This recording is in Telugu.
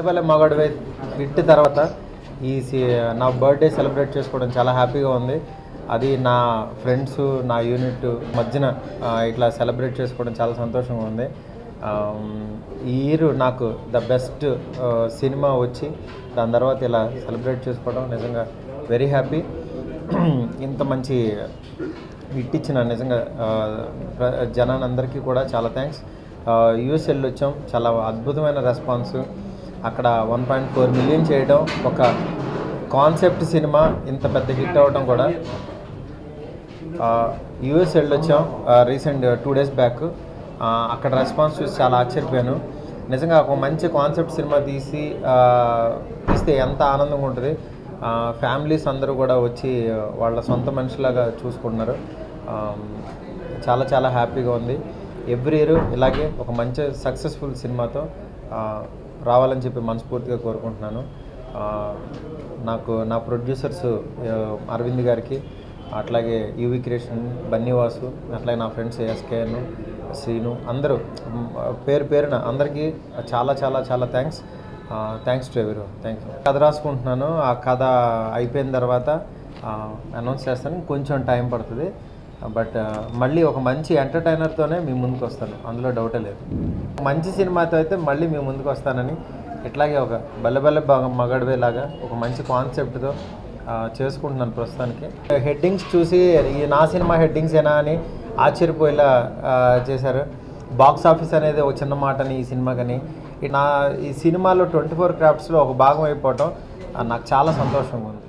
భలే మగాడివే హిట్ తర్వాత నా బర్త్డే సెలబ్రేట్ చేసుకోవడం చాలా హ్యాపీగా ఉంది. అది నా ఫ్రెండ్స్ నా యూనిట్ మధ్యన ఇట్లా సెలబ్రేట్ చేసుకోవడం చాలా సంతోషంగా ఉంది. ఈ ఇయర్ నాకు ద బెస్ట్ సినిమా వచ్చి దాని తర్వాత ఇలా సెలబ్రేట్ చేసుకోవడం నిజంగా వెరీ హ్యాపీ. ఇంత మంచి హిట్ ఇచ్చిన నిజంగా జనానందరికీ కూడా చాలా థ్యాంక్స్. యూఎస్ వెళ్ళొచ్చాం, చాలా అద్భుతమైన రెస్పాన్స్. అక్కడ 1.4 మిలియన్ చేయడం, ఒక కాన్సెప్ట్ సినిమా ఇంత పెద్ద హిట్ అవ్వడం కూడా. యూఎస్ వెళ్ళొచ్చాం రీసెంట్ 2 days బ్యాక్. అక్కడ రెస్పాన్స్ చూసి చాలా ఆశ్చర్యపోయాను. నిజంగా ఒక మంచి కాన్సెప్ట్ సినిమా తీస్తే ఎంత ఆనందంగా ఉంటుంది. ఫ్యామిలీస్ అందరూ కూడా వచ్చి వాళ్ళ సొంత మనుషులాగా చూసుకుంటున్నారు. చాలా చాలా హ్యాపీగా ఉంది. ఎవ్రీ ఇయర్ ఇలాగే ఒక మంచి సక్సెస్ఫుల్ సినిమాతో రావాలని చెప్పి మనస్ఫూర్తిగా కోరుకుంటున్నాను. నా ప్రొడ్యూసర్స్ అరవింద్ గారికి, అట్లాగే యువి క్రియేషన్, బన్నీవాసు, అట్లాగే నా ఫ్రెండ్స్ ఎస్కేఎన్, శ్రీను, అందరూ పేరు పేరున అందరికీ చాలా చాలా చాలా థ్యాంక్స్ టు ఎవరీ. థ్యాంక్స్. కథ రాసుకుంటున్నాను. ఆ కథ అయిపోయిన తర్వాత అనౌన్స్ చేస్తాను. కొంచెం టైం పడుతుంది, బట్ మళ్ళీ ఒక మంచి ఎంటర్టైనర్తోనే మీ ముందుకు వస్తాను, అందులో డౌటే లేదు. మంచి సినిమాతో అయితే మళ్ళీ మీ ముందుకు వస్తానని, ఇట్లాగే ఒక బల్లె మగడవే లాగా ఒక మంచి కాన్సెప్ట్తో చేసుకుంటున్నాను ప్రస్తుతానికి. హెడ్డింగ్స్ చూసి నా సినిమా హెడ్డింగ్స్ ఏనా అని ఆశ్చర్యపోయేలా చేశారు. బాక్స్ ఆఫీస్ అనేది ఒక చిన్న మాటని ఈ సినిమా కానీ ఈ సినిమాలో 24 క్రాఫ్ట్స్లో ఒక భాగం అయిపోవటం నాకు చాలా సంతోషంగా ఉంది.